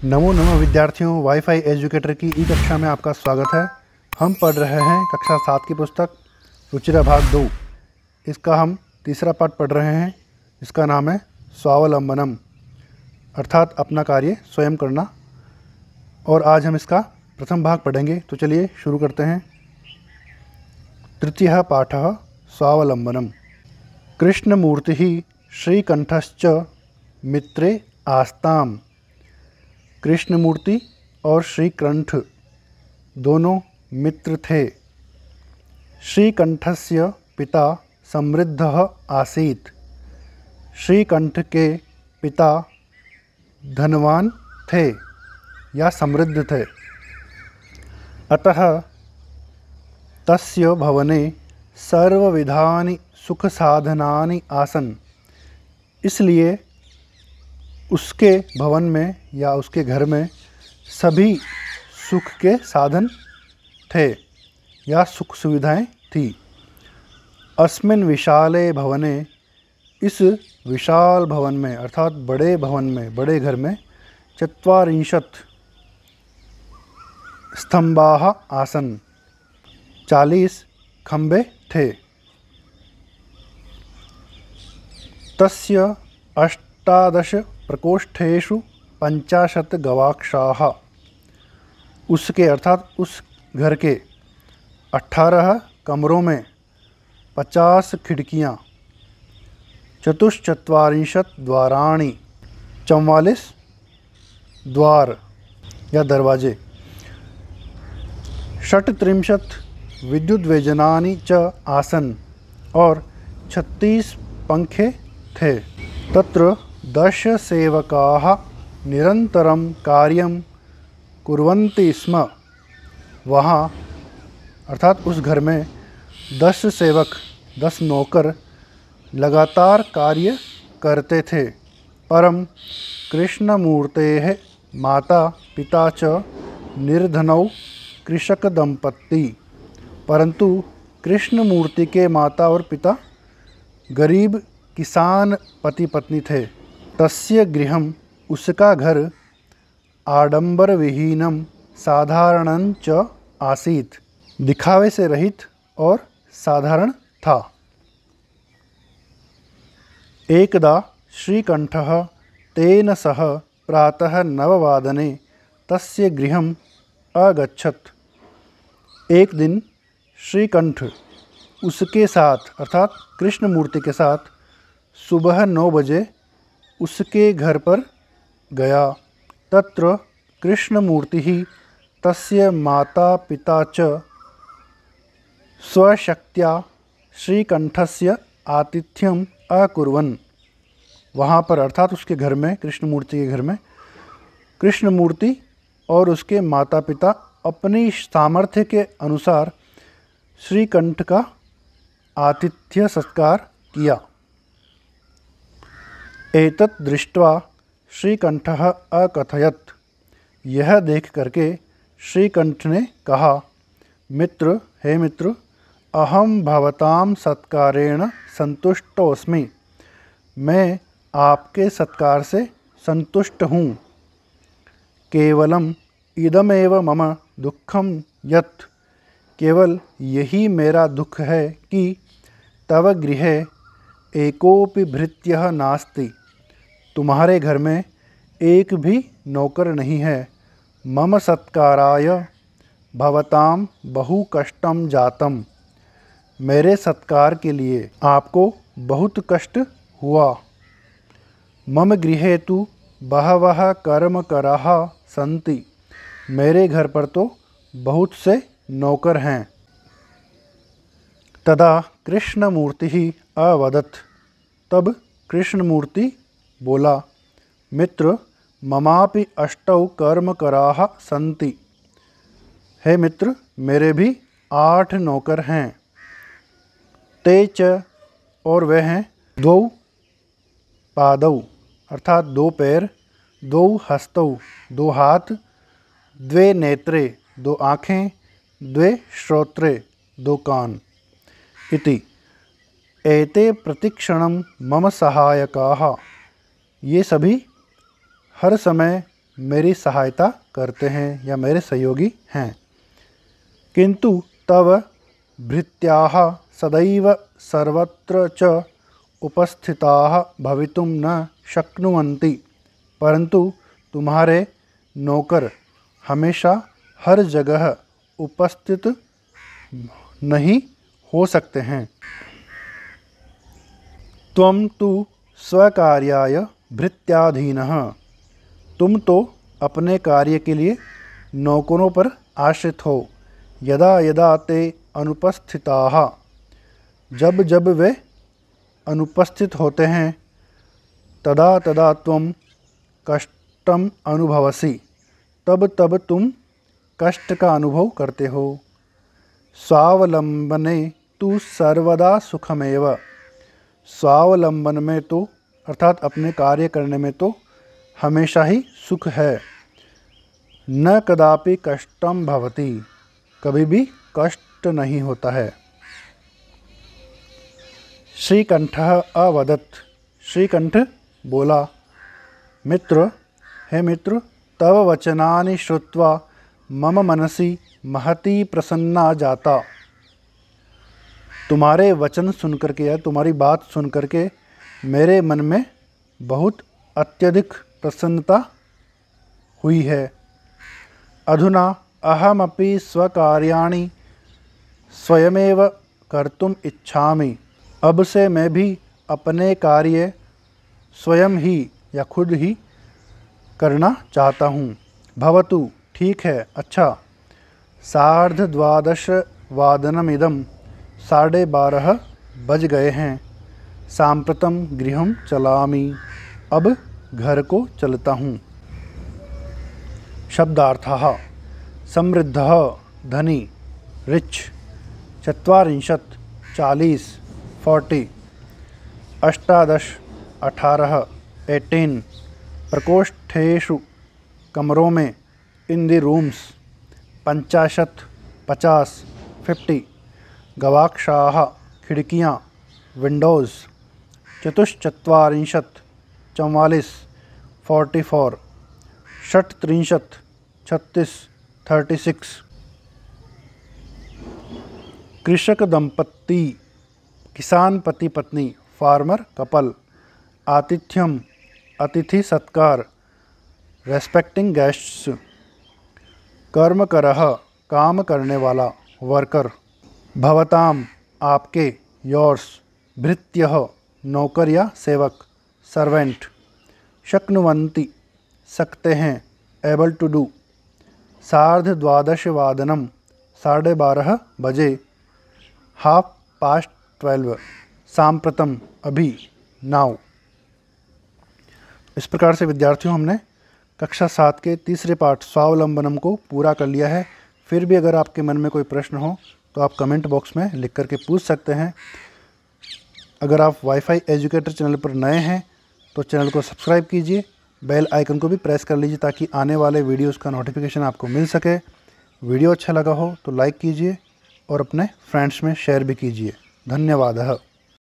नमो नमः विद्यार्थियों, wifi educator की ई कक्षा में आपका स्वागत है। हम पढ़ रहे हैं कक्षा 7 की पुस्तक रुचिरा भाग 2। इसका हम तीसरा पाठ पढ़ रहे हैं। इसका नाम है स्वावलंबनम, अर्थात अपना कार्य स्वयं करना। और आज हम इसका प्रथम भाग पढ़ेंगे। तो चलिए शुरू करते हैं। तृतीयः पाठः स्वावलंबनम। कृष्णमूर्तिः श्रीकंठश्च मित्रे आस्ताम। कृष्णमूर्ति और श्रीकंठ दोनों मित्र थे। श्रीकंठस्य पिता समृद्धः आसीत्। श्रीकंठ के पिता धनवान थे या समृद्ध थे। अतः तस्य भवने सर्वविधानि सुखसाधनानि आसन्। इसलिए उसके भवन में या उसके घर में सभी सुख के साधन थे या सुख सुविधाएं थी। अस्मिन् विशाले भवने, इस विशाल भवन में अर्थात बड़े भवन में, बड़े घर में 40 स्तंभाः आसन्। 40 खंबे थे। तस्य 18 प्रकोष्ठेषु 50 गवाक्षाः। उसके अर्थात उस घर के 18 कमरों में 50 खिड़कियाँ। 44 द्वाराणि, 44 द्वार या दरवाजे। 36 विद्युद्वेजनानि च आसन्, और 36 पंखे थे। तत्र 10 सेवकाः निरन्तरं कार्यं कुर्वन्ति स्म। वहाँ अर्थात उस घर में 10 सेवक, 10 नौकर लगातार कार्य करते थे। परं कृष्णमूर्तेः माता पिता च निर्धनौ कृषकदम्पती। परंतु कृष्णमूर्ति के माता और पिता गरीब किसान पति पत्नी थे। तस्य गृहम्, उसका घर आडंबर विहीनम साधारणं च आसीत्। दिखावे से रहित और साधारण था। एकदा श्रीकंठः तेन सह प्रातः 9 वादने तस्य गृहम् अगच्छत्। एक दिन श्रीकंठ उसके साथ अर्थात कृष्णमूर्ति के साथ सुबह 9 बजे उसके घर पर गया। तत्र कृष्णमूर्तिः तस्य माता पिता च स्वशक्त्या श्रीकंठस्य आतिथ्यम् अकुर्वन्। वहाँ पर अर्थात उसके घर में, कृष्णमूर्ति के घर में, कृष्णमूर्ति और उसके माता पिता अपनी सामर्थ्य के अनुसार श्रीकंठ का आतिथ्य सत्कार किया। एतत् दृष्ट्वा श्रीकंठः अकथयत्। यह देख करके श्रीकंठ ने कहा, मित्र, हे मित्र, अहं भवतां सत्कारेण संतुष्टोऽस्मि। मैं आपके सत्कार से संतुष्ट हूँ। केवलम इदमेव मम दुःखं यत्, केवल यही मेरा दुख है कि तव गृहे एकोपि भृत्यः नास्ति। तुम्हारे घर में एक भी नौकर नहीं है। मम सत्काराय भवतां बहु कष्टं जातम्। मेरे सत्कार के लिए आपको बहुत कष्ट हुआ। मम गृहे तु बहवः कर्मकराः सन्ति। मेरे घर पर तो बहुत से नौकर हैं। तदा कृष्णमूर्तिः अवदत्। तब कृष्णमूर्ति बोला, मित्र, ममापि 8 कर्मकराः सन्ति। हे मित्र, मेरे भी 8 नौकर हैं। ते च, और वे हैं 2 पादौ अर्थात 2 पैर, 2 हस्तौ 2 हाथ, 2 नेत्रे 2 आँखें, 2 श्रोत्रे 2 कान। इति एते प्रतिक्षणं मम सहायकाः। ये सभी हर समय मेरी सहायता करते हैं या मेरे सहयोगी हैं। किंतु तव भृत्याः सदैव सर्वत्र च उपस्थिताः भवितुं न शक्नुवन्ति। परंतु तुम्हारे नौकर हमेशा हर जगह उपस्थित नहीं हो सकते हैं। त्वं तु स्वकार्याय भृत्याधीनः। तुम तो अपने कार्य के लिए नौकरों पर आश्रित हो। यदा यदा ते अनुपस्थिताः। जब जब वे अनुपस्थित होते हैं, तदा तदा त्वं कष्टम अनुभवसि। तब तब तुम कष्ट का अनुभव करते हो। स्वावलंबने तु सर्वदा सुखमेव। स्वावलंबन में तो अर्थात अपने कार्य करने में तो हमेशा ही सुख है। न कदापि कष्टम भवति। कभी भी कष्ट नहीं होता है। श्रीकंठः अवदत्। श्रीकंठ बोला, मित्र, हे मित्र, तव वचनानि श्रुत्वा मम मनसि महती प्रसन्ना जाता। तुम्हारे वचन सुनकर के या तुम्हारी बात सुनकर के मेरे मन में बहुत अत्यधिक प्रसन्नता हुई है। अधुना अहमपि स्वकार्याणि स्वयमेव कर्तुम इच्छामि। अब से मैं भी अपने कार्य स्वयं ही या खुद ही करना चाहता हूँ। भवतु, ठीक है, अच्छा। 12:30 वादनमिदं। 12:30 बज गए हैं। साम्प्रतं गृहं चलामि। अब घर को चलता हूँ। शब्दार्थः। समृद्धः धनी, रिच। 40 40 40। 18 18 18। प्रकोष्ठेषु कमरों में, इन द रूम्स। 50 50 50। गवाक्षाः खिड़कियाँ, विंडोज़। 44 44 44। 36 36 36। कृषक दंपत्ति, किसान पति पत्नी, फार्मर कपल। आतिथ्यम, अतिथि सत्कार, रेस्पेक्टिंग गेस्ट्स। कर्मकरः, काम करने वाला, वर्कर। भवताम, आपके, योर्स। भृत्यः, नौकर या सेवक, सर्वेंट। शक्नुवन्ति, सकते हैं, एबल टू डू। 12:30 वादनम, 12:30 बजे। 12:30, साम्प्रतम, अभी, नाउ। इस प्रकार से विद्यार्थियों हमने कक्षा 7 के तीसरे पाठ स्वावलंबनम को पूरा कर लिया है। फिर भी अगर आपके मन में कोई प्रश्न हो तो आप कमेंट बॉक्स में लिख करके पूछ सकते हैं। अगर आप वाईफाई एजुकेटर चैनल पर नए हैं तो चैनल को सब्सक्राइब कीजिए, बेल आइकन को भी प्रेस कर लीजिए ताकि आने वाले वीडियोस का नोटिफिकेशन आपको मिल सके। वीडियो अच्छा लगा हो तो लाइक कीजिए और अपने फ्रेंड्स में शेयर भी कीजिए। धन्यवाद।